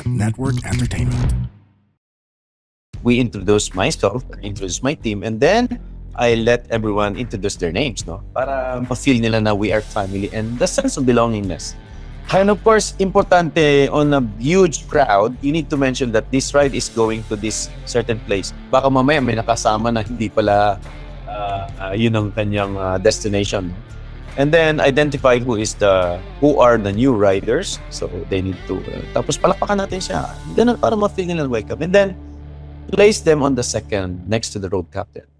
Network Entertainment. We introduce myself, I introduce my team, and then I let everyone introduce their names, no? Para ma-feel nila na we are family and the sense of belongingness. And of course, importante on a huge crowd, you need to mention that this ride is going to this certain place. Baka mamaya may nakasama na hindi pala yun ang kanyang destination. And then identify who are the new riders. So they need to tapos palakpakan natin siya. Ganun para ma-feel nila welcome. And then place them on the second next to the road captain.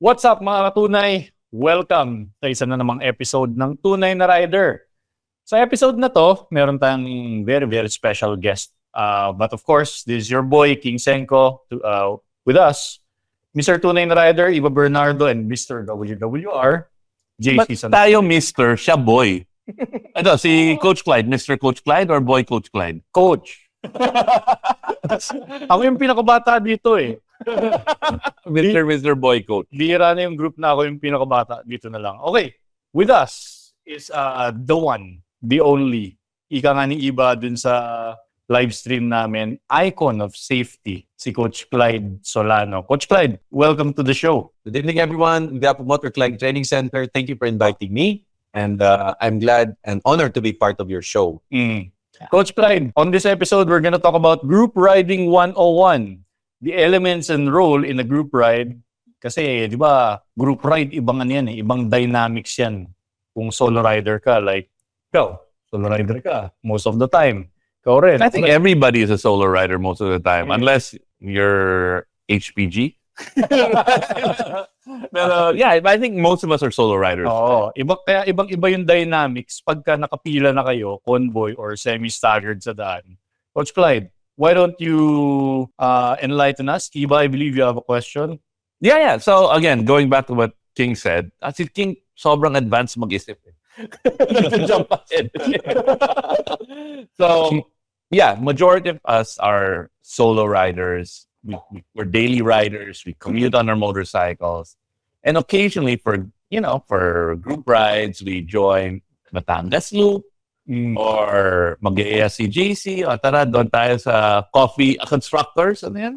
What's up mga katunay? Welcome sa isa na namang episode ng Tunay na Rider. Sa episode na to, meron tayong very, very special guest. But of course, this is your boy, King Senko, with us, Mr. Tunay na Rider, Iba Bernardo, and Mr. WWR, JC Santos. Tayo Mr. siya boy. Ito, si Coach Clyde. Mr. Coach Clyde or Boy Coach Clyde? Coach. Ako yung pinakabata dito eh. Mr. Boy Coach. Bihira na yung group na ako yung pinakabata. Dito na lang. Okay. With us is the one, the only, ika nga ni Iba dun sa live stream namin, icon of safety, si Coach Clyde Solano. Coach Clyde, welcome to the show. Good evening, everyone. On behalf of Motor Clyde Training Center, thank you for inviting me. And I'm glad and honored to be part of your show. Coach Clyde, on this episode, we're gonna talk about Group Riding 101. The elements and role in a group ride. Kasi, di ba, group ride, ibang ano yan eh, ibang dynamics yan. Kung solo rider ka, like, ikaw, solo rider ka, most of the time. Ikaw rin. I think everybody is a solo rider most of the time, unless you're HPG. Pero yeah, I think most of us are solo riders. Oo. Kaya ibang-iba yung dynamics pagka nakapila na kayo, convoy or semi-staggered sa daan. Coach Clyde, why don't you enlighten us? Iba, I believe you have a question. Yeah. So again, going back to what King said, si King sobrang advanced mag-isip. Jump ahead. So yeah, majority of us are solo riders. We're daily riders. We commute on our motorcycles, and occasionally for group rides, we join Batangas Loop. Or mag-ASCJC, o tara, doon tayo sa coffee constructors, ano yan?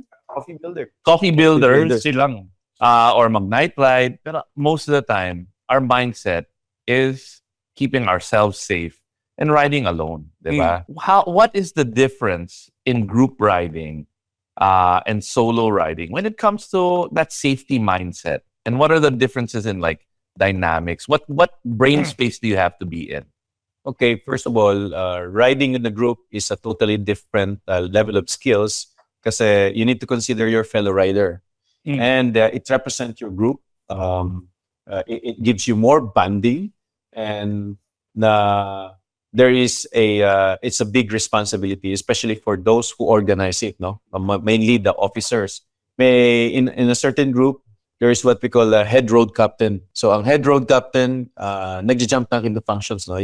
Coffee builders. Silang. Or mag-night ride. Pero most of the time, our mindset is keeping ourselves safe and riding alone. Diba? What is the difference in group riding and solo riding when it comes to that safety mindset? And what are the differences in like dynamics? What brain space do you have to be in? Okay, first of all, riding in a group is a totally different level of skills kasi you need to consider your fellow rider. And it represents your group. It gives you more bonding and it's a big responsibility, especially for those who organize it, no? Mainly the officers. In a certain group, there is what we call a head road captain. So ang head road captain, nagja-jump na into functions, no?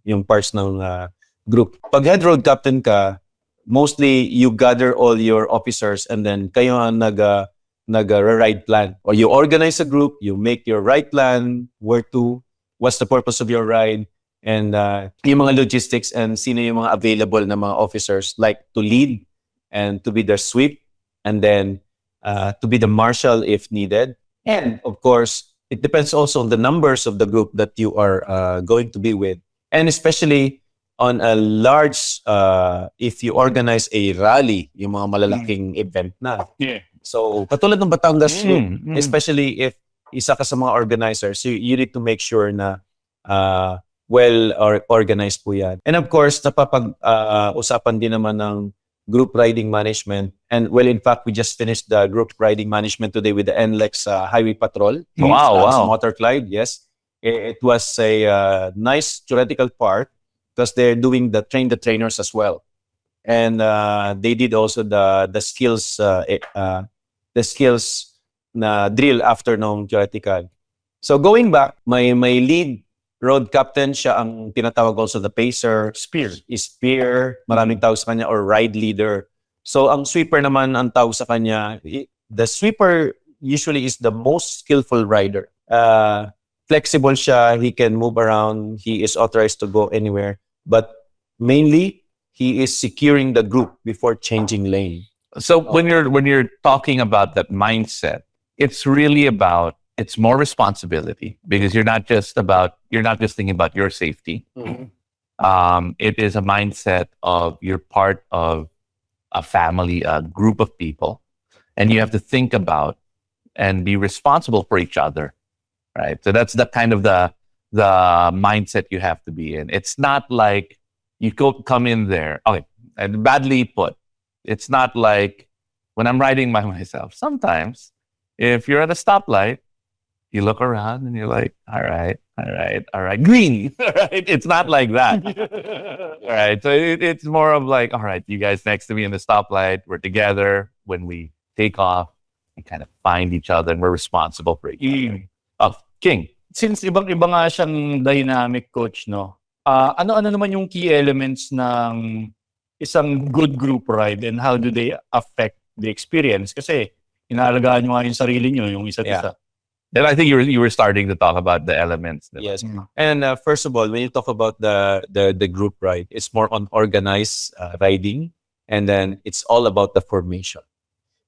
Yung parts ng group. Pag head road captain ka, mostly you gather all your officers and then kayo ang nag-ride plan. Or you organize a group, you make your ride plan, where to, what's the purpose of your ride, and yung mga logistics and sino yung mga available na mga officers, like to lead and to be the sweep and then to be the marshal if needed. And of course, it depends also on the numbers of the group that you are going to be with. And especially on a large, if you organize a rally, yung mga malalaking event na. Yeah. So, katulad ng Batangas Loop, especially if isa ka sa mga organizers, you need to make sure na well-organized po yan. And of course, napapag-usapan din naman ng group riding management. And well, in fact, we just finished the group riding management today with the NLEX Highway Patrol. Wow. Motor Clyde, yes. It was a nice theoretical part because they're doing the train the trainers as well. and they did also the skills na drill after nung theoretical. So going back, my lead road captain, siya ang tinatawag also the pacer, spear, maraming tawag sa kanya, or ride leader. So ang sweeper naman ang tawag sa kanya, the sweeper usually is the most skillful rider. Flexible siya, he can move around, he is authorized to go anywhere, but mainly he is securing the group before changing lane. So when you're talking about that mindset, it's really about, it's more responsibility, because you're not just thinking about your safety. It is a mindset of you're part of a family, a group of people, and you have to think about and be responsible for each other, right? So that's the kind of the mindset you have to be in. It's not like you come in there, okay, and badly put. It's not like when I'm riding by myself. Sometimes, if you're at a stoplight, you look around and you're like, all right, green. Right? It's not like that. All right. So it's more of like, all right, you guys next to me in the stoplight, we're together. When we take off, we kind of find each other and we're responsible for each other. Oh, King. Since ibang-iba nga siyang dynamic, coach, no? Ano-ano naman yung key elements ng isang good group ride, and how do they affect the experience? Kasi inaalagaan nyo nga yung sarili nyo, yung isa't isa. Then I think you were starting to talk about the elements. Yes. And first of all, when you talk about the group ride, it's more on organized riding, and then it's all about the formation.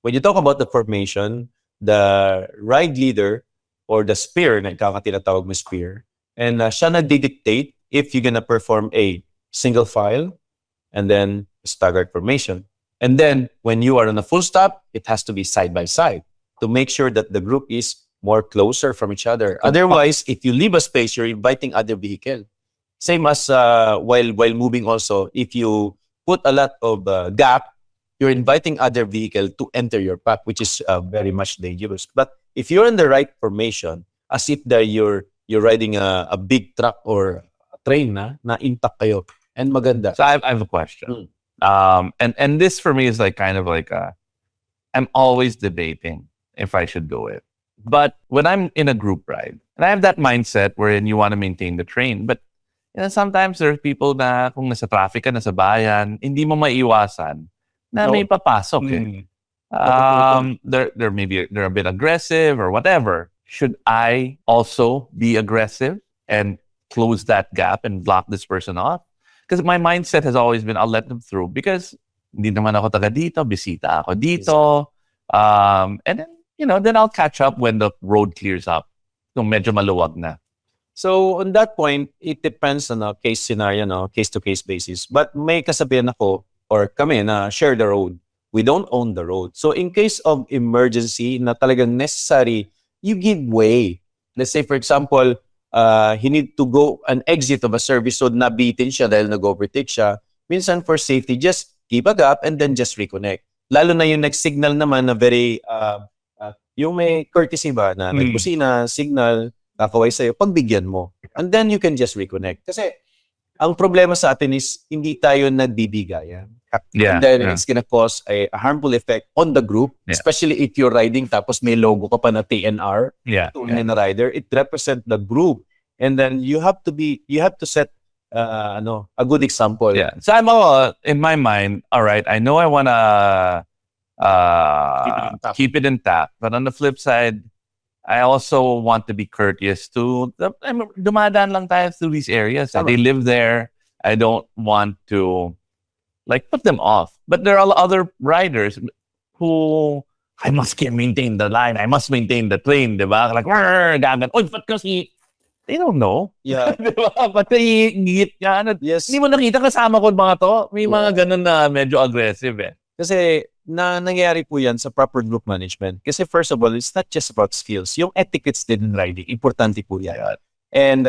When you talk about the formation, the ride leader or the spear, na tinatawag mo spear, and siya nagdi-dictate if you're gonna perform a single file and then staggered formation. And then when you are on a full stop, it has to be side by side to make sure that the group is more closer from each other. Otherwise, if you leave a space, you're inviting other vehicle. Same as while moving also, if you put a lot of gap, you're inviting other vehicle to enter your path, which is very much dangerous. But if you're in the right formation, as if that you're riding a big truck or a train na intact kayo and maganda. So I have a question. And this for me is like kind of like I'm always debating if I should go it. But when I'm in a group ride, and I have that mindset wherein you want to maintain the train, but you know, sometimes there are people na kung nasa traffic ka, nasa bayan, hindi mo maiiwasan na may papasok eh. They're a bit aggressive or whatever. Should I also be aggressive and close that gap and block this person off? Because my mindset has always been, I'll let them through because hindi naman ako taga dito, bisita ako dito. And then, you know, then I'll catch up when the road clears up. Kung medyo maluwag na. So on that point, it depends on a case scenario, no, case-to-case basis. But may kasabihan ako, or kami na share the road. We don't own the road. So in case of emergency na talagang necessary, you give way. Let's say, for example, he need to go an exit of a service, so nabitin siya dahil nag-overtake siya. Minsan for safety, just keep a gap and then just reconnect. Lalo na yung next signal naman na very, yung may courtesy ba na nagkusina, signal, kakaway sa'yo, pagbigyan mo. And then you can just reconnect. Kasi ang problema sa atin is hindi tayo nagbibigayan. And then it's gonna cause a harmful effect on the group, especially if you're riding tapos may logo ka pa na TNR, tunay na rider, it represents the group. And then you have to set a good example. Yeah. So I'm all, in my mind, all right, I know I want to keep it intact, but on the flip side, I also want to be courteous to dumadaan lang tayo through these areas. They live there. I don't want to like put them off. But there are other riders who I must maintain the line. I must maintain the train, diba? Like, gagan. Oy, but kasi they don't know. Yeah. Diba? But gigit ka. Yes. Hindi mo nakita kasama ko mga to. May mga ganun na medyo aggressive eh. Kasi nangyayari po yan sa proper group management. Kasi first of all, it's not just about skills. Yung etiquettes din in riding, importante po yan. And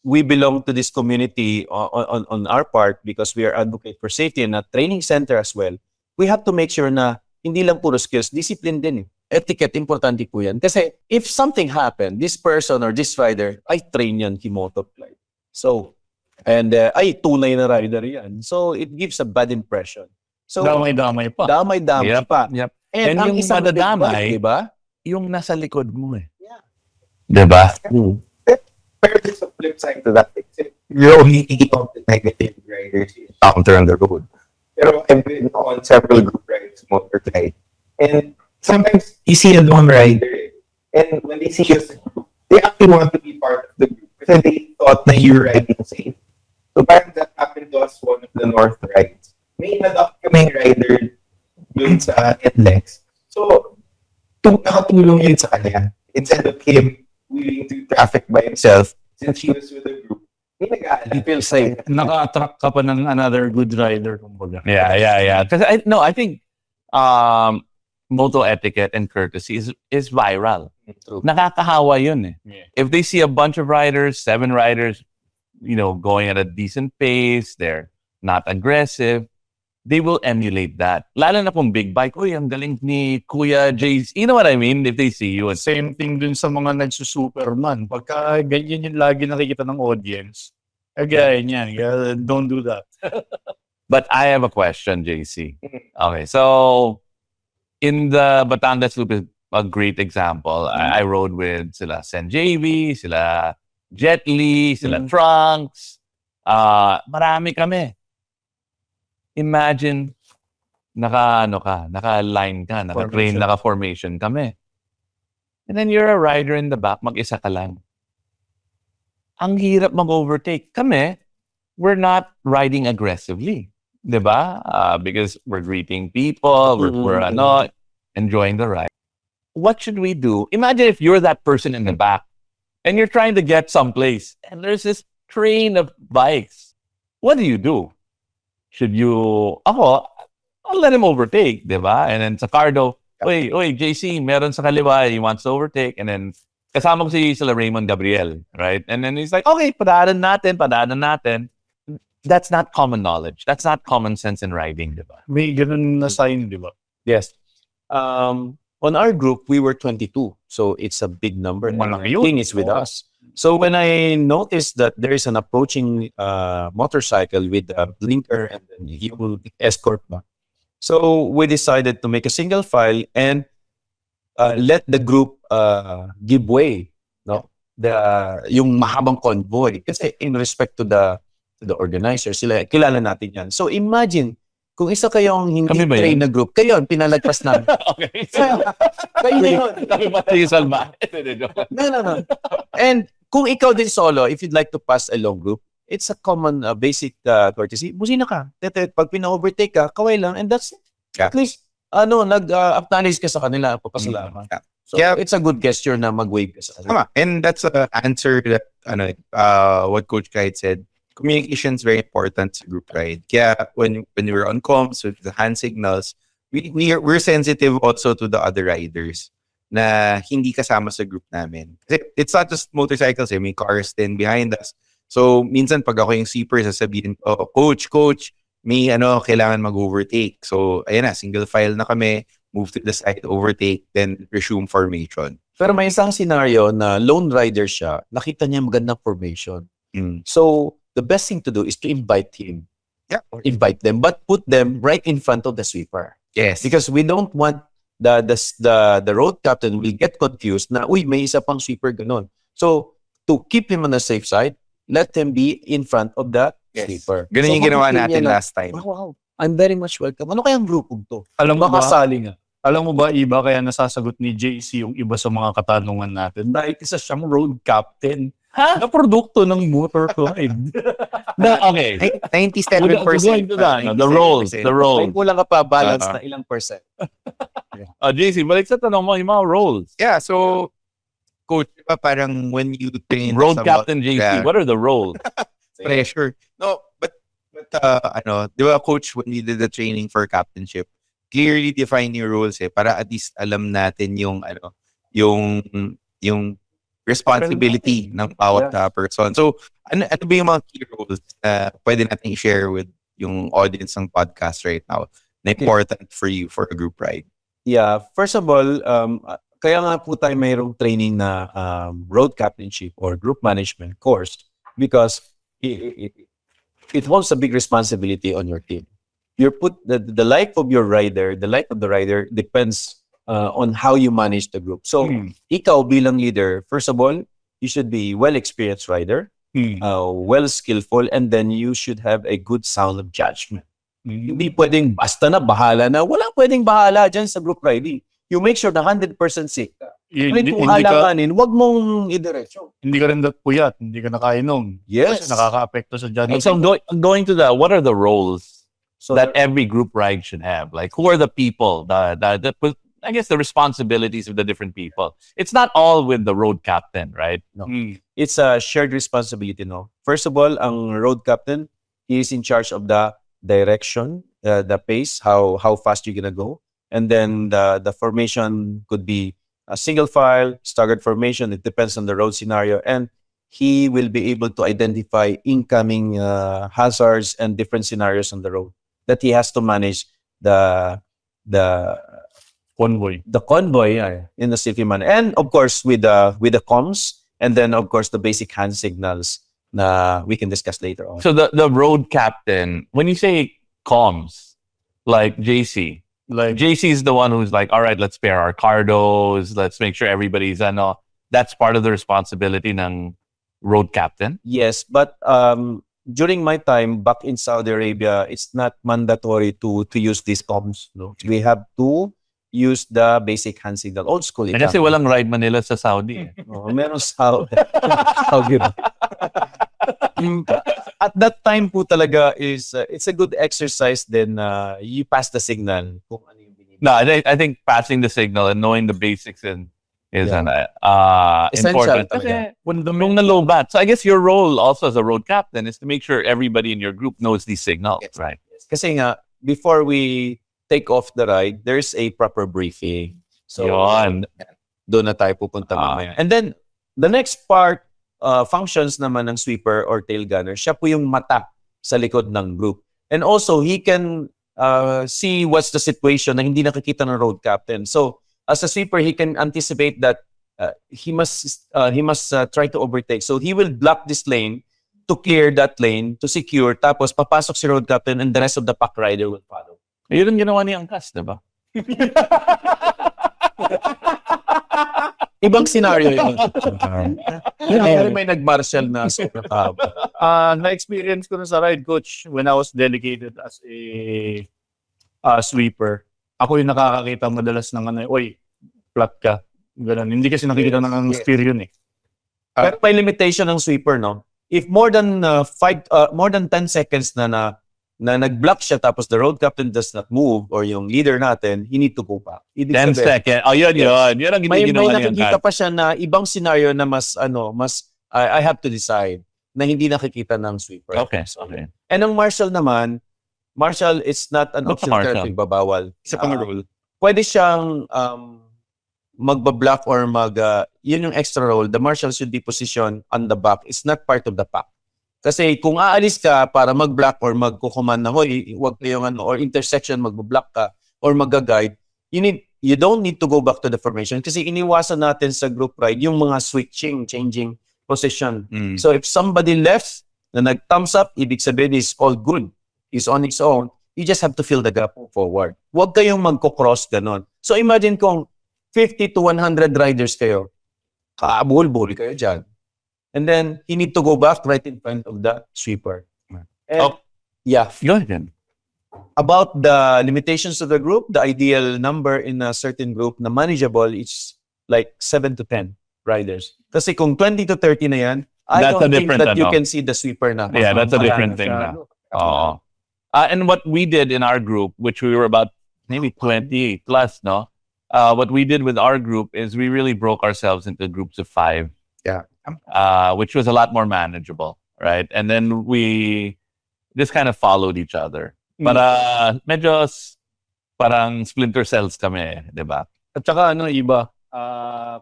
we belong to this community on our part because we are advocate for safety and a training center as well. We have to make sure na hindi lang puro skills, discipline din. Etiquette, importante po yan. Kasi if something happened, this person or this rider, I train yan, he multiplied. So, And ay, tunay na rider yan. So it gives a bad impression. So Damay-damay pa. damay-damay Yep, pa. yep. And, And ang yung isang big madadamay, bike, di ba? Yung nasa likod mo eh. Yeah. Diba? Pero there's a flip side to that. You're only thinking of the negative riders you encounter on the road. Pero I've been on several group rides, motorcycle. And sometimes you see a lone rider. And when they see us, they actually want to be part of the group. Kasi they thought na you're riding safe. So parang that happened to us one of the North rides. May in-adopt kaming rider dun sa NLEX. So, nakatulong yun sa kanya. Instead of him willing to traffic by himself, since he was with the group, may nag-aalala. You feel safe. Naka-attract ka pa ng another good rider, kumbaga. Yeah. Because I think moto etiquette and courtesy is viral. True. Nakakahawa yun eh. Yeah. If they see a bunch of riders, 7 riders, going at a decent pace, they're not aggressive, they will emulate that. Lalo na kung big bike, uy, ang galing ni Kuya JC. You know what I mean? If they see you. And Same thing dun sa mga nagsusuperman. Pagka ganyan yung lagi nakikita ng audience, gaya niyan, don't do that. But I have a question, JC. Okay, so in the Batangas Loop is a great example. I rode with sila Sen JV, sila Jet Li, sila Trunks. Marami kami. Imagine, naka-line ka, naka-train, Formation. naka-formation kami. And then you're a rider in the back, mag-isa ka lang. Ang hirap mag-overtake. Kami, we're not riding aggressively. Diba? Because we're greeting people, we're enjoying the ride. What should we do? Imagine if you're that person in the back and you're trying to get someplace and there's this train of bikes. What do? Should you, I'll let him overtake, diba? And then sa Cardo, Oy, JC, meron sa kaliwa, he wants to overtake. And then, kasama ko sila Raymond Gabriel, right? And then he's like, okay, padaanan natin. That's not common knowledge. That's not common sense in riding, diba? May ganun na sign, di ba? Yes. On our group, we were 22. So it's a big number. And Malaki I yun. think it's with us. So when I noticed that there is an approaching motorcycle with a blinker and then he will escort ba. So we decided to make a single file and let the group give way, no? Yung mahabang convoy. Kasi in respect to the organizers, sila kilala natin yan. So imagine kung isa kayong hindi Kami ba trained yan? na group, kayo pinalagpas namin. Okay. Kayo na yun. Kami ba tayo salma? No. And kung ikaw din solo, if you'd like to pass a long group, it's a common basic courtesy. Busina ka. Pag pina-overtake ka, kaway lang. And that's it. Yeah. At least, acknowledge ka sa kanila, papasalamat. Yeah. So, Yeah. it's a good gesture na mag-wave ka sa kanila. Tama. And that's an answer that what Coach Kite said. Communication is very important sa group ride. Kaya when we're on comms with the hand signals, we're sensitive also to the other riders na hindi kasama sa group namin. Kasi it's not just motorcycles, may cars din behind us. So minsan pag ako yung sweeper, sasabihin, oh, coach, may kailangan mag-overtake. So ayan na, single file na kami, move to the side, overtake, then resume formation. Pero may isang scenario na lone rider siya, nakita niya magandang formation. Mm. So, the best thing to do is to invite him. Yeah. Or invite them, but put them right in front of the sweeper. Yes. Because we don't want the road captain will get confused na, uy, may isa pang sweeper, ganun. So, to keep him on the safe side, let him be in front of the Yes. sweeper. Ganun So, yung ginawa makikita natin niya na, last time. wow, I'm very much welcome. Ano kayang grupong to? Alam mo ba, Makasali nga. alam mo ba, iba kaya nasasagot ni JC yung iba sa mga katanungan natin? Dahil isa siyang road captain na produkto ng motor ride. Okay. 97%. Going to that, The roles. May kulang ka pa balance Uh-huh. na ilang percent. JC, balik sa tanong mo, yung mga roles. Yeah, so coach, diba, parang when you train Road sa Captain JC, yeah, what are the roles? pressure. No, but di ba coach, when we did the training for captainship, clearly define yung roles para at least alam natin yung responsibility ng bawat person. So, ano ba yung mga key roles na pwede natin i-share with yung audience ng podcast right now na important for you for a group ride? Yeah, first of all, kaya nga po tayo mayroong training na road captainship or group management course because it holds a big responsibility on your team. You're put the life of your rider, the life of the rider depends on how you manage the group. So, ikaw bilang leader, first of all, you should be well-experienced rider, well skillful, and then you should have a good sound of judgment. Hindi pwedeng basta na bahala na. Wala pwedeng bahala dyan sa group riding. You make sure na 100% safe ka. Hindi, Kung hindi ka, halakanin, wag mong idiretso. hindi ka rin puyat, hindi ka nakainom. Yes. Kasi nakaka-apekto sa dyan. And so going to the, what are the roles So that every group ride should have? Like, who are the people I guess the responsibilities of the different people? It's not all with the road captain, right? No. It's a shared responsibility, no? First of all, ang road captain, he is in charge of the direction, the pace, how fast you're gonna go. And then the formation could be a single file, staggered formation. It depends on the road scenario. And he will be able to identify incoming hazards and different scenarios on the road that he has to manage the Convoy. convoy in the safety manner. And of course, with the comms, and then of course the basic hand signals na we can discuss later on. So the road captain, when you say comms, like JC, Like, JC is the one who's like, all right, let's pair our cardos, let's make sure everybody's that's part of the responsibility ng road captain. Yes, but during my time back in Saudi Arabia, it's not mandatory to use these comms. No, we have to use the basic hand signal, old school. Eh, kasi walang ride Manila sa Saudi. Oh, meron Saudi. Saudi. At that time po talaga is it's a good exercise. Then you pass the signal kung ano yung binibigay. No, I think passing the signal and knowing the basics is Essential important. talaga. Kasi when nung na-low bat. So I guess your role also as a road captain is to make sure everybody in your group knows these signals, Yes. right? Kasi nga, before we take off the ride, there's a proper briefing. So, Yun. doon na tayo pupunta mamaya. And then, the next part, functions naman ng sweeper or tail gunner, siya po yung mata sa likod ng group. And also, he can see what's the situation na hindi nakikita ng road captain. So, as a sweeper, he can anticipate that he must try to overtake. So, he will block this lane to clear that lane, to secure, tapos papasok si road captain and the rest of the pack rider will follow. Yun ang ginawa ni Angkas, di ba? Ibang scenario yun. Pero may nag-martial na sobrang haba. Na-experience ko na sa ride, coach, when I was delegated as a sweeper. Ako yung nakakakita madalas ng oy, flat ka. Ganun. Hindi kasi nakikita ng steer yun eh. Pero may limitation ng sweeper, no? If more than 10 seconds na nag-block siya tapos the road captain does not move or yung leader natin, he need to go back. 10 seconds. Oh, yun. Yun ang May ginawa ni nakikita Angkas. pa siya na ibang scenario na mas I have to decide na hindi nakikita ng sweeper. Okay. And ang marshal naman, marshal is not an What's a optional marshal? traffic, babawal. Isa pang rule. Pwede siyang magbablock or yun yung extra role. The marshal should be positioned on the back. It's not part of the pack. Kasi kung aalis ka para mag-block or magkukuman na, hoy, wag kayong or intersection, mag-block ka or mag-guide, you don't need to go back to the formation kasi iniwasan natin sa group ride yung mga switching, changing position. So if somebody left na nag-thumbs up, ibig sabihin is all good. Is on its own. You just have to fill the gap forward. Huwag kayong magko-cross ganon. So imagine kung 50 to 100 riders kayo, kaabol-bol kayo dyan. And then, he need to go back right in front of the sweeper. And, yeah. Yun. About the limitations of the group, the ideal number in a certain group na manageable is like 7 to 10 riders. Kasi kung 20 to 30 na yan, I That's don't a think different, that you can see the sweeper na. Yeah, that's a Wala different na thing siya. na. Oo. And what we did in our group, which we were about maybe 20 plus, no? What we did with our group is we really broke ourselves into groups of 5. Yeah. Which was a lot more manageable, right? And then we just kind of followed each other. Para medyo parang splinter cells kami, di ba? At saka iba,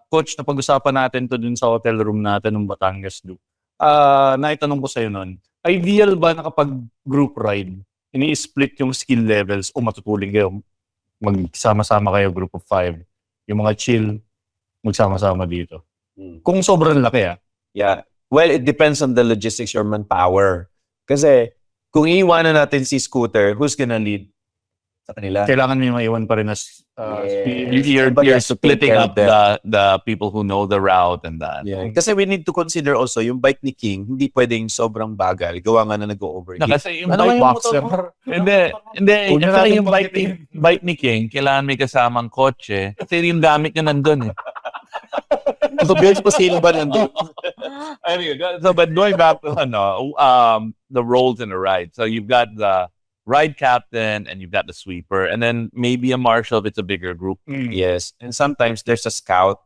coach, na pag-usapan natin to dun sa hotel room natin ng Batangas do. Naitanong ko sa'yo nun, ideal ba na kapag group ride, ini-split yung skill levels o matutuling kayo, magsama-sama kayo, group of 5, yung mga chill, magsama-sama dito. Kung sobrang laki Yeah. Well, it depends on the logistics or manpower. Kasi Kung iiwanan natin si Scooter, who's gonna lead sa kanila? Kailangan may maiwan pa rin na You're splitting up the people who know the route and that. Yeah. Kasi we need to consider also yung bike ni King, hindi pwedeng sobrang bagal. Gawa nga na nag-overheat. Kasi yung Ano bike yung boxer? Hindi. Huwag na Kasi natin yung bike ni King, kailangan may kasamang kotse. Kasi yung gamit niya nandun eh. So, Bills pa sila ba nandun? Anyway, so but going back to the roles in a ride. So you've got the ride captain and you've got the sweeper, and then maybe a marshal if it's a bigger group. Yes. And sometimes there's a scout.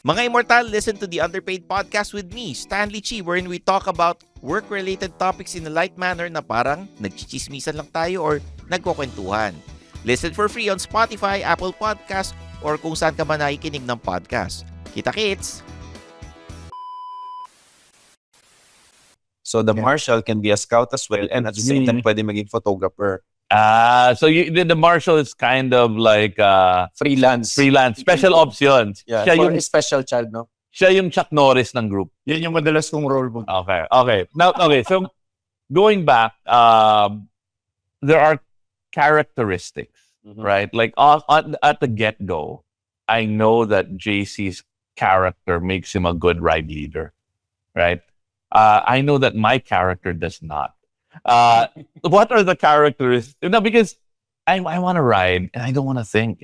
Mga Immortal, listen to the Underpaid Podcast with me, Stanley Chi, wherein we talk about work-related topics in a light manner na parang nagchichismisan lang tayo or nagkukwentuhan. Listen for free on Spotify, Apple Podcast, or kung saan ka man nakikinig ng podcast. Kita-kits! So the marshal can be a scout as well, and at the same time, pwede maging photographer. So the marshal is kind of like Freelance. special options. Yeah, Siya for yung, a special child, no? siya yung Chuck Norris ng group. Yan yung madalas kong role mo. Okay. Now, so going back, there are characteristics, right? Like at the get-go, I know that JC's character makes him a good ride leader, right? I know that my character does not. What are the characteristics? No, because I want to ride and I don't want to think,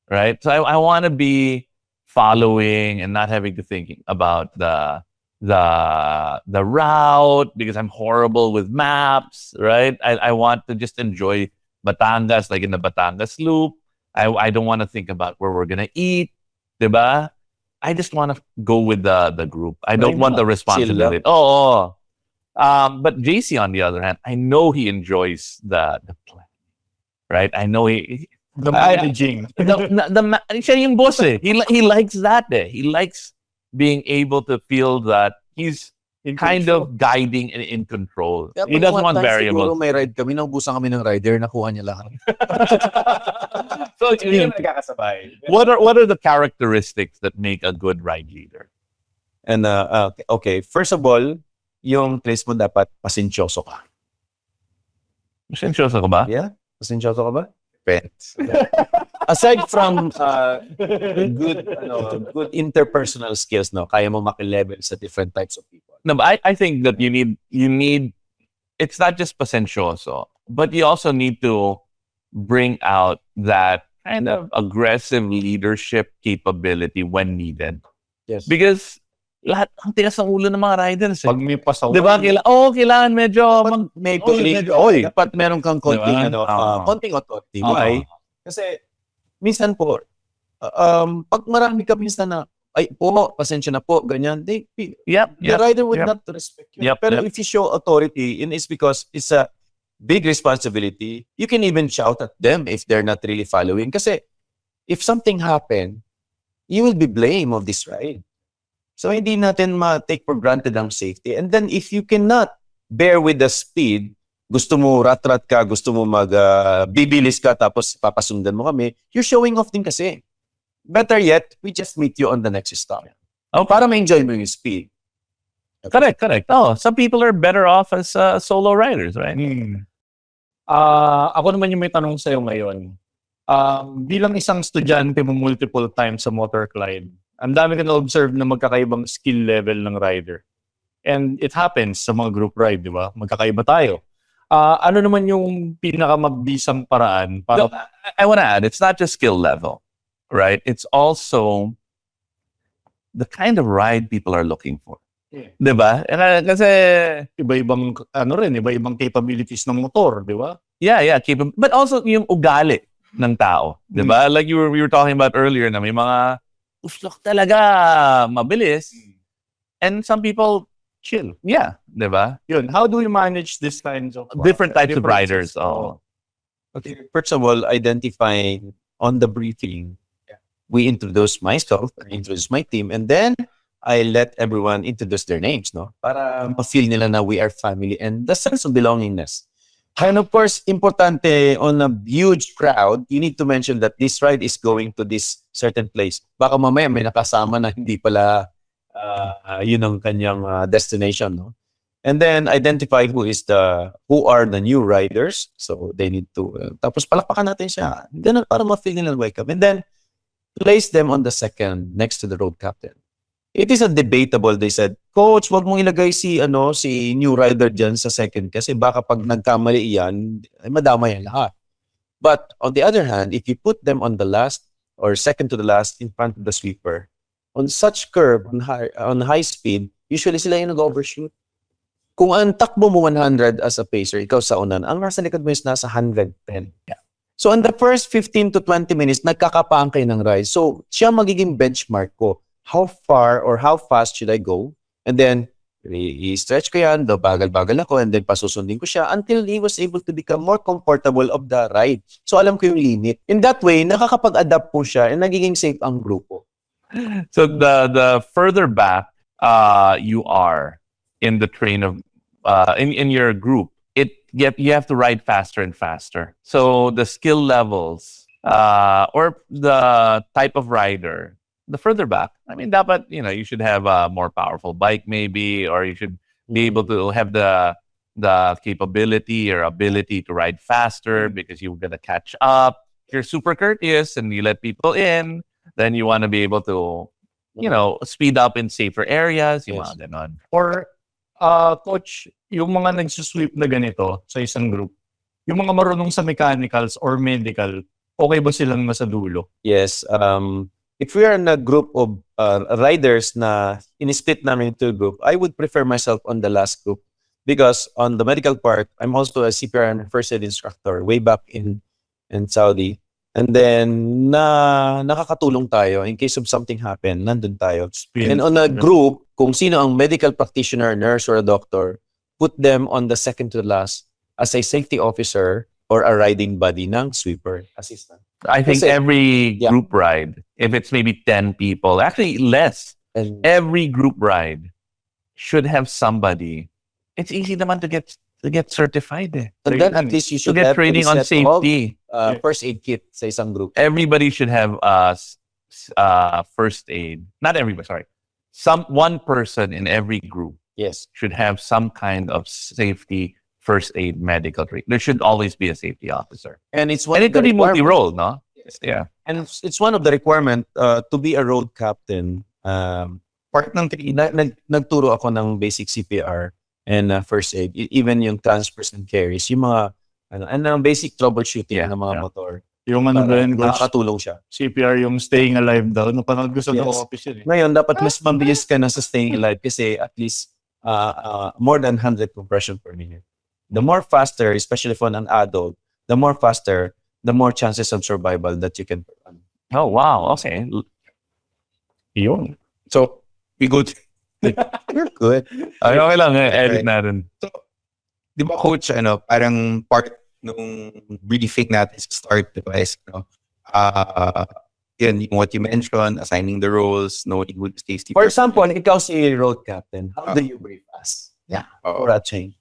right? So I want to be following and not having to think about the route because I'm horrible with maps, right? I want to just enjoy Batangas, like in the Batangas loop. I don't want to think about where we're gonna eat, diba? I just want to go with the group. I don't want the responsibility. But JC, on the other hand, I know he enjoys the plan, right? I know he The managing. siya yung boss eh. He likes that eh. He likes being able to feel that he's kind of guiding and in control. Yeah, He doesn't want Siguro variables. may ride kami, naubusan kami ng rider, nakuha niya lahat. So yun, what are the characteristics that make a good ride leader? And okay, first of all, yung place mo dapat pasensyoso ka. Pasensyoso ka ba? Yeah? Pasensyoso ka ba? Depends. Aside from good interpersonal skills, no, kaya mo makilevel sa different types of people. No, but I think that you need it's not just pasensyoso, but you also need to bring out that kind of aggressive leadership capability when needed. Yes. Because lahat ang tigas ng ulo ng mga riders eh. Pag may pasaw. Di ba? Kailangan medyo Dapat meron kang konting, Diba? konting authority. Oo. Why? Kasi, minsan po, pag marami ka minsan na, ay po, pasensya na po, ganyan, the rider would not respect you. Yep, Pero yep. if you show authority, and it's because it's a big responsibility, you can even shout at them if they're not really following. Kasi, if something happen, you will be blamed of this ride. So, hindi natin ma-take for granted ang safety. And then, if you cannot bear with the speed, gusto mo rat-rat ka, gusto mo bibilis ka, tapos papasundan mo kami, you're showing off din kasi. Better yet, we just meet you on the next stop. Oh. Para ma-enjoy mo yung speed. Correct. Oh, some people are better off as solo riders, right? Ako naman yung may tanong sa'yo ngayon. Bilang isang estudyante mo multiple times sa Motorclide, ang dami ka na-observe na magkakaibang skill level ng rider. And it happens sa mga group ride, di ba? Magkakaiba tayo. Ano naman yung pinakamabisang paraan para... No, I want to add, it's not just skill level, right? It's also the kind of ride people are looking for. Yeah. Diba? Kasi, iba-ibang capabilities ng motor, di ba? yeah, but also yung ugali ng tao. Diba? Like we were talking about earlier na may mga uslok talaga mabilis. And some people chill. Yeah, diba? Yun, how do we manage these kinds of... Different types of differences? riders. Oh. Okay. First of all, identifying on the briefing, we introduce myself, I introduce my team, and then I let everyone introduce their names, no? Para ma-feel nila na we are family and the sense of belongingness. And of course, importante on a huge crowd, you need to mention that this ride is going to this certain place. Baka mamaya may nakasama na hindi pala yun ang kanyang destination, no? And then identify who are the new riders. So they need to, tapos palakpakan natin siya. Then para ma-feel nila welcome. And then place them on the second next to the road captain. It is a debatable. They said, Coach, wag mong ilagay si new rider dyan sa second kasi baka pag nagkamali yan, ay madama yan lahat. But on the other hand, if you put them on the last or second to the last in front of the sweeper, on such curve, on high speed, usually sila yung nag-overshoot. Kung ang takbo mo 100 as a pacer, ikaw sa unan, ang nasa likod mo is nasa 110. So in the first 15 to 20 minutes, nagkakapaan kayo ng ride. So siya magiging benchmark ko. How far or how fast should I go? And then, i-stretch ko yan, bagal-bagal ako, and then pasusundin ko siya until he was able to become more comfortable of the ride. So alam ko yung limit. In that way, nakakapag-adapt po siya and nagiging safe ang grupo. So the further back you are in the train of in your group, you have to ride faster and faster. So the skill levels or the type of rider, the further back, I mean, dapat, you should have a more powerful bike maybe, or you should be able to have the capability or ability to ride faster because you're gonna catch up. You're super courteous and you let people in. Then you want to be able to, speed up in safer areas. Yung mga ganon. Or, Coach, yung mga nagsusweep na ganito sa isang group, yung mga marunong sa mechanicals or medical, okay ba silang nasa dulo? Yes. If we are in a group of riders na in-split namin into a group, I would prefer myself on the last group because on the medical part, I'm also a CPR and first aid instructor way back in Saudi. And then, nakakatulong tayo in case of something happen, nandun tayo. And on a group, kung sino ang medical practitioner, nurse, or a doctor, put them on the second to the last as a safety officer or a riding buddy ng sweeper assistant. I think Kasi- every group ride, if it's maybe 10 people, actually less, And every group ride should have somebody. It's easy naman to get certified. and then at least you To should get have a training on set of, safety. first aid kit sa isang group. Everybody should have first aid. Not everybody, sorry. One person in every group Yes. should have some kind of safety first aid medical training. There should always be a safety officer. And it's one And of it could the be requirements- multi-role, no? Yeah. And it's one of the requirement to be a road captain. Part ng nagturo ako ng basic CPR and first aid, even yung transfers and carries, yung mga and basic troubleshooting Yeah, ng mga yeah. motor. Yung ano ba yun, Coach? Nakakatulong siya. CPR, yung staying alive daw. Napanood ko sa Yes. office yun eh. Ngayon, dapat mas mabilis ka na sa staying alive kasi at least more than 100 compression per minute. The more faster, especially for an adult, the more faster, the more chances of survival that you can run. Oh, wow. Okay. Yun. So, we go to, You're good. Ay, okay lang. Edit natin. di ba coach, parang part nung briefing natin sa start, di ba, is, yun, yung what you mentioned, assigning the roles, knowing who the safety For person example, ikaw si road captain, how do you brief us? Yeah, Oo. for a change.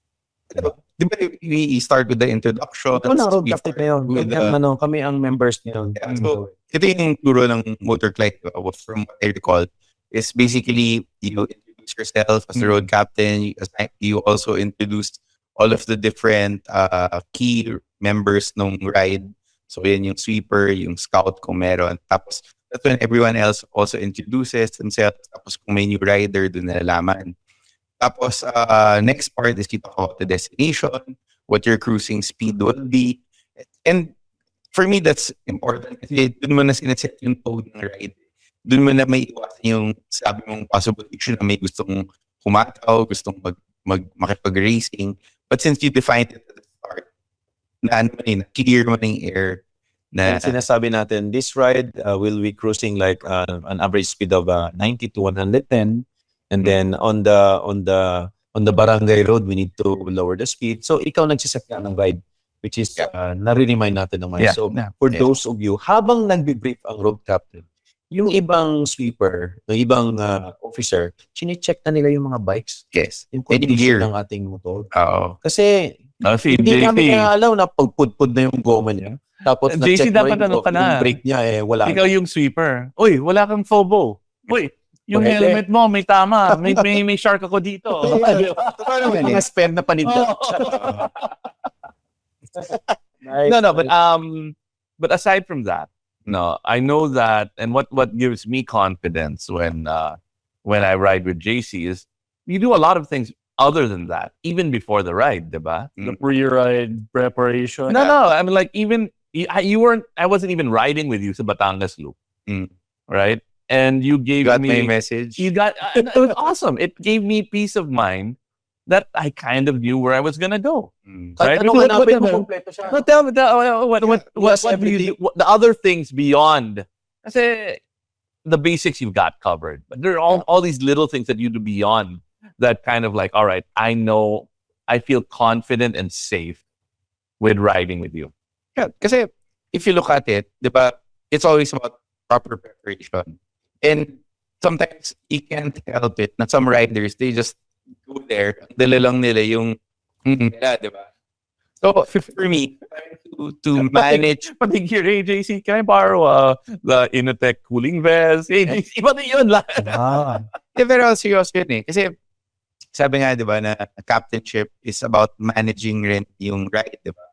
Di ba, we start with the introduction. Ikaw na road we captain start na yun. with Kami ang members niyo. Yeah, so, ito yung turo ng motor client, from what I recall, is basically, you introduce yourself as the road captain. You also introduce all of the different key members ng ride. So, yan yung sweeper, yung scout kung meron. Tapos, that's when everyone else also introduces themselves. Tapos, kung may new rider, doon nalalaman. Tapos, next part is you talk about the destination, what your cruising speed will be. And for me, that's important kasi doon mo na sinaset yung tone ng ride. Doon mo na may iwasan yung sabi mong possible issue na may gustong humataw, gustong makipag-racing. But since you defined it at the start, clear mo na yung air na And sinasabi natin, this ride will be cruising like an average speed of 90 to 110. And then on the barangay road, we need to lower the speed. So ikaw nagsiset ka ng ride, which is nare-remind natin naman. Yeah. So Yeah. for those of you, habang nagbe-brief ang road captain, yung ibang sweeper, yung ibang officer, chine-check na nila yung mga bikes, yes. yung Any condition gear. ng ating motor. Oo. Kasi Si hindi namin JC. alam na pagpudpud na yung goma niya. Tapos JC, na-check mo dapat ano ka na? yung brake niya, wala. Ikaw yung sweeper. Uy, wala kang FOBO. Uy, Yung Pwede. helmet mo, may tama. May shark ako dito. Totoo naman Mga eh. spare na paninda. No, but aside from that, no, I know that, and what gives me confidence when I ride with JC is you do a lot of things other than that, even before the ride, diba? The pre-ride preparation. No, I mean like even you weren't. I wasn't even riding with you sa Batangas Loop, Mm. right? And you gave Got me my message. You got it was awesome. It gave me peace of mind that I kind of knew where I was gonna go. Mm. Right? Ano What- hanapin mo, what- kompleto siya. No, tell me what yes, do you everything. do? What, the other things beyond. Kasi the basics you've got covered, but there are all these little things that you do beyond that kind of like, all right, I know, I feel confident and safe with riding with you. Yeah, kasi if you look at it, di ba, it's always about proper preparation. And sometimes you can't help it na some riders, they just go there, dala lang nila yung nila, di ba? So for me, to manage, Pati here, hey, JC, can I borrow the Inotech cooling vest? Hey, JC, pati yun lang. pero serious yun eh. Kasi sabi nga, di ba, na captainship is about managing rin yung ride, di ba?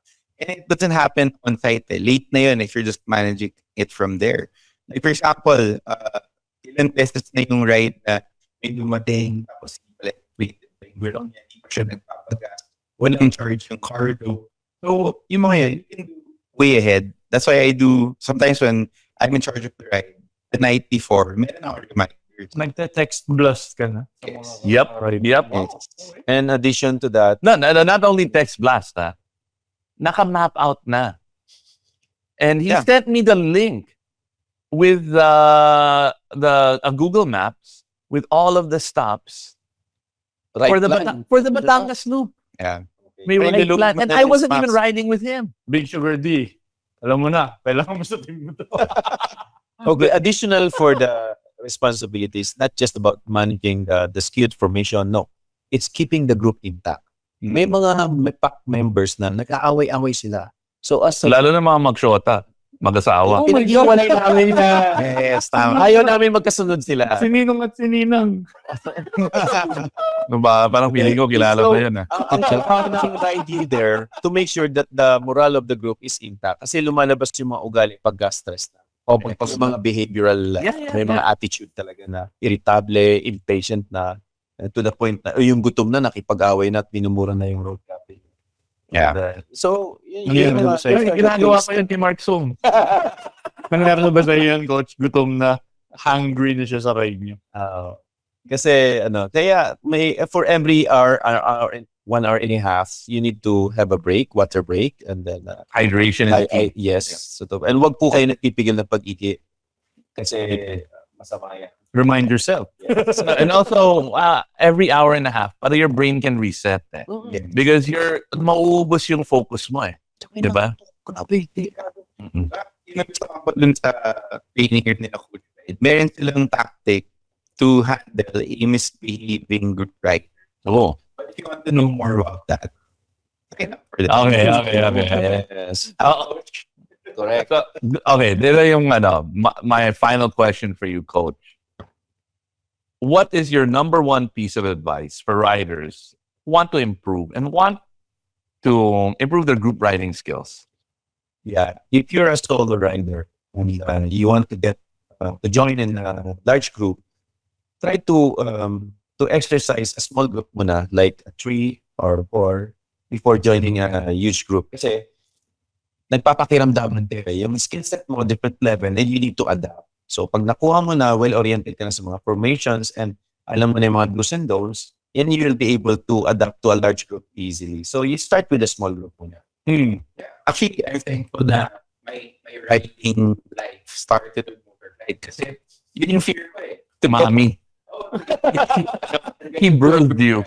And it doesn't happen on site. Eh. Late na yun if you're just managing it from there. Like for example, ilan beses na yung ride na may dumating, tapos wait, gulong niya, hindi pa siya nagpapagas. Walang charge yung cargo. So, yung mga yun, you can do way ahead. That's why I do, sometimes when I'm in charge of the ride, the night before, meron ako reminders. Nagte-text blast ka na. Yes. Yep. Yep. In addition to that, No, not only text blast, naka-map out na. And he Yeah. sent me the link with Google Maps with all of the stops right for the Batangas Loop. Yeah. May Pero right nilook plan. mo And na I yung wasn't even maps. riding with him. Big Sugar D. Alam mo na, kailangan mo sa team mo to. Okay, additional for the responsibilities, not just about managing the skewed formation, no. It's keeping the group intact. May mga may pack members na nag-aaway-away sila. So as a Lalo na mga mag-shota, mag-asawa. pinag-iwalay namin na Yes, tama. ayaw namin magkasunod sila. Sininong at sininang. No ba? Parang feeling ko kilala So, pa yun. Ang trabaho ng ride leader to make sure that the morale of the group is intact. Kasi lumalabas yung mga ugali pag stress na. O pag mga behavioral, may mga attitude talaga na irritable, impatient na, to the point na yung gutom na nakipag-away na at minumura na yung road captain. Yeah. So, yun Nangyari yung ba sa'yo? Ginagawa ko yun kay Mark Sung. Nangyari na ba sa'yo yan, coach? Gutom na, hungry na siya sa ride niyo. Kasi kaya may for every hour, 1 hour and a half, you need to have a break, water break, and then Hydration is key. yes. So, and wag po kayo nagpipigil ng pag-iki kasi masama yan. Remind yourself. And also, every hour and a half, para your brain can reset. Because mauubos yung focus mo eh. Diba? Yung nagsasabi dun sa training here nila Coach Red, meron silang tactic to handle a misbehaving group ride. Oo. But if you want to know more about that, okay na for that. Okay. Yes. Correct. So, okay, dito yung my final question for you, Coach. What is your number one piece of advice for riders who want to improve and want to improve their group riding skills? Yeah. If you're a solo rider and you want to get to join in a large group, try to exercise a small group muna, like 3 or 4 before joining a huge group. Kasi nagpapakiramdaman tayo. Yung skill set mo, different level, and you need to adapt. So pag nakuha mo na, well-oriented ka na sa mga formations and alam mo na yung mga do's and don'ts, then you will be able to adapt to a large group easily. So you start with a small group muna. Yeah. Actually, I'm thankful that my riding life started with motorbike kasi yun yung fear ko eh. Mami. He birthed you.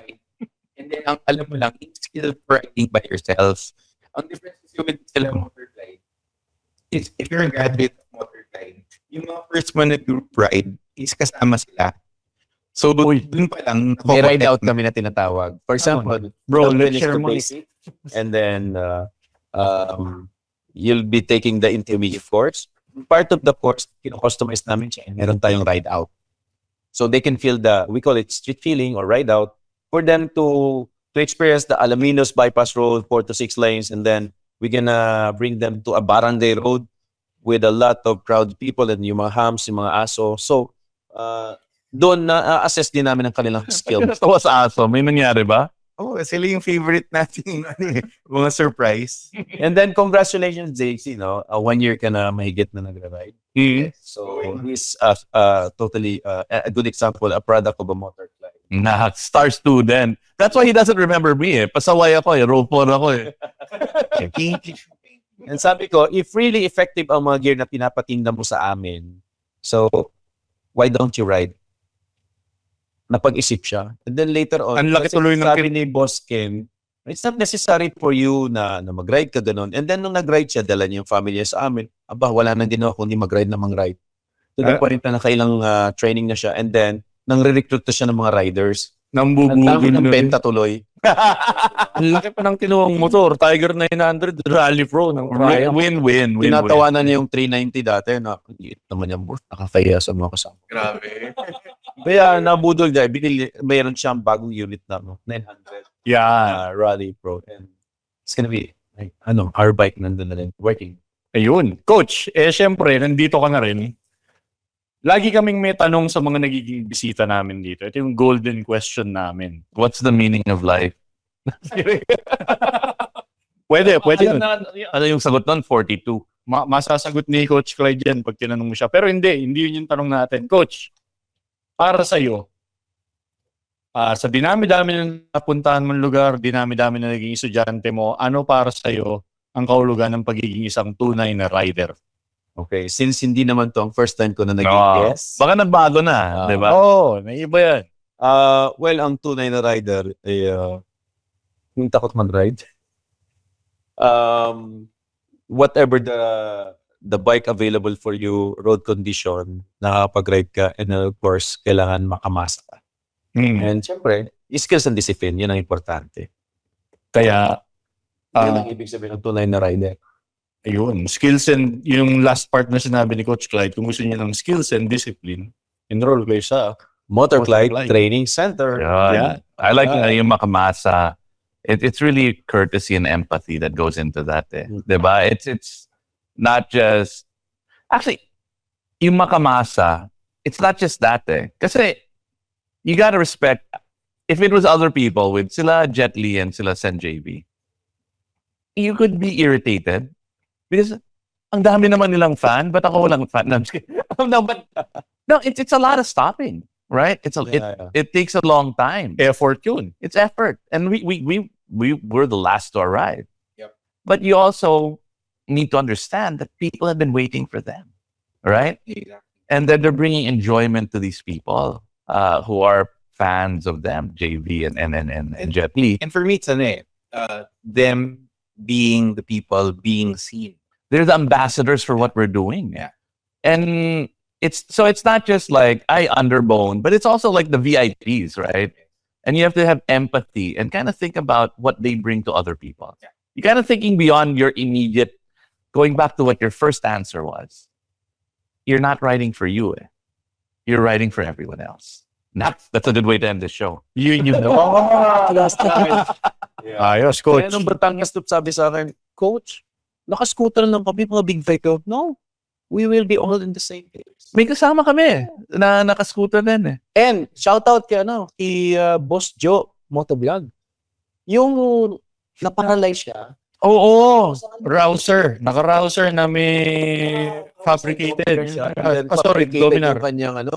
And then, ang alam mo lang, yung skill for riding by yourself. Ang difference is with sila motorglide is if you're a graduate of motorglide, yung mga first mo na group ride is kasama sila. So, dun pa lang, May ride out kami na tinatawag. For example, Bro, you'll let's finish share the mine. basic, and then you'll be taking the intermediate course. Part of the course, kino-customize namin siya. Meron tayong ride out. So they can feel we call it street feeling or ride out, for them to experience the Alaminos bypass road, 4 to 6 lanes, and then we're gonna bring them to a barangay road with a lot of crowd people and yung mga hams, yung mga aso. So, doon na-assess din namin ang kanilang skills. Natawa sa aso. May nangyari ba? Oh, sila yung favorite natin, mga surprise. And then, congratulations, JC, no? 1 year ka na mahigit na nagra-ride. So, he's totally a good example, a product of a motor club. Nah, star student. That's why he doesn't remember me eh. Pasaway ako eh. Roll 4 ako eh. And sabi ko, if really effective ang mga gear na pinapatinda mo sa amin, so, why don't you ride? Napag-isip siya. And then later on, Ang laki kasi tuloy ng sabi ni Boss Ken, it's not necessary for you na mag-ride ka ganun. And then nung nag-ride siya, dala niya yung family niya sa amin. Aba, wala nang ginawa kundi mag-ride na mag-ride. To the point na nakailang training na siya. And then, nang re-recruit na siya ng mga riders. Ang dami ng benta tuloy. Ang laki pa ng kinuwang motor. Tiger 900, Rally Pro ng Triumph. Win-win. Tinatawanan niya yung 390 dati. Liit naman yung boss. Nakakaya sa mga kasama. Grabe. Kaya nabudol niya. Mayroon siyang bagong unit na 900. Yan. Rally Pro. And it's gonna be like, our bike nandun na rin. Working. Ayun. Coach, syempre, nandito ka na rin. Lagi kaming may tanong sa mga nagiging bisita namin dito. Ito yung golden question namin. What's the meaning of life? Pwede yun. Ano yung sagot nun? 42. Masasagot ni Coach Clyde yan pag tinanong mo siya. Pero hindi yun yung tanong natin. Coach, para sa'yo, sa dinami-dami ng napuntahan mong lugar, dinami-dami na naging estudyante mo, ano para sa'yo ang kahulugan ng pagiging isang tunay na rider? Okay. Since hindi naman to ang first time ko na nag-guess. Baka nagbago na, di ba? Oo, may iba yan. Well, ang tunay na rider ay yung takot mag-ride. Whatever the bike available for you, road condition, nakakapag-ride ka, and of course, kailangan makamasa ka. And syempre, skills and discipline, yun ang importante. Kaya, Yun ang ibig sabihin ng tunay na rider. ayun, skills and yung last part na sinabi ni Coach Clyde, kung gusto niyo ng skills and discipline, enroll kayo sa Motor Clyde Clyde Training Center. Yeah. I like yung makamasa. It's really courtesy and empathy that goes into that. Eh. Diba? It's not just... Actually, yung makamasa, it's not just that. Eh. Kasi you gotta respect, if it was other people with sila Jet Li and sila Sen JV, you could be irritated because ang dami naman nilang fan, but ako walang fan. No, it's a lot of stopping, right? It takes a long time. effort yun. It's effort, and we were the last to arrive. Yep. But you also need to understand that people have been waiting for them, right? Exactly. And that they're bringing enjoyment to these people who are fans of them, JV and Jet Li. And for me, it's them being the people being seen. They're the ambassadors for what we're doing. Yeah. And it's not just like I underbone, but it's also like the VIPs, right? And you have to have empathy and kind of think about what they bring to other people. Yeah. You kind of thinking beyond your immediate, going back to what your first answer was. You're not writing for you. Eh? You're writing for everyone else. That's a good way to end the show. Yun. Ayos, Coach. Kaya nung Batangas Loop sabi sa akin, Coach, nakascooter lang kami, mga big bike. No, we will be all in the same place. May kasama kami na nakascooter din eh. And shout out kay Boss Joe Motovlog. Yung naparalyze siya. Oo, rouser. Naka-rouser na may fabricated. Sorry, Dominar. Yung kanyang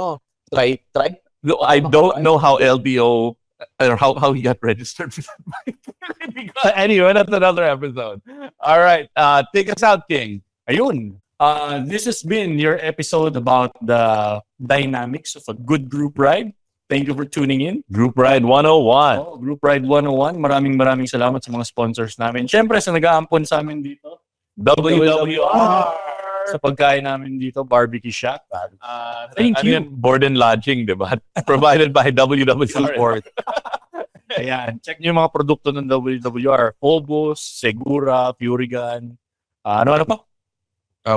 try. I don't know how LBO or how he got registered for that bike. Anyway, that's another episode. All right, take us out, King. Ayun. This has been your episode about the dynamics of a good group ride. Thank you for tuning in. Group Ride 101. Oh, Group Ride 101. Maraming salamat sa mga sponsors namin. Siyempre, sa nag-aampon sa amin dito, WWR. Sa pagkain namin dito, Barbecue Shack. Thank you. Board and lodging, diba? Provided by WWR. Ayan. Check nyo yung mga produkto ng WWR. Phobos, Segura, Purigan. Ano pa?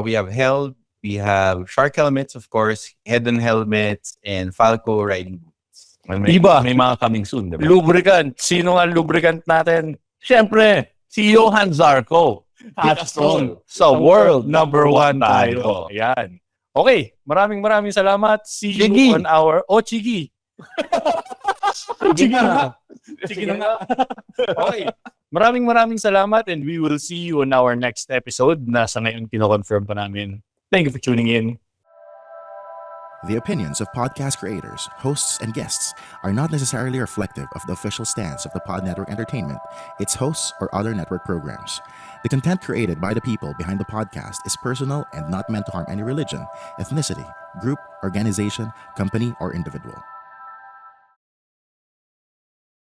We have Held, We have shark helmets, of course, head-on helmets, and Falco riding boots. May mga coming soon, diba? Lubricant. Sino nga lubricant natin? Siyempre, si Johan Zarco. Castrol. Sa world Number one tayo. tayo. Ayan. Okay. Maraming salamat. See you Chigi. on our... Oh, Chigi. Chigi na nga. Chigi na nga. Okay. Maraming salamat and we will see you on our next episode na sa ngayon kino-confirm pa namin. Thank you for tuning in. The opinions of podcast creators, hosts, and guests are not necessarily reflective of the official stance of the Pod Network Entertainment, its hosts, or other network programs. The content created by the people behind the podcast is personal and not meant to harm any religion, ethnicity, group, organization, company, or individual.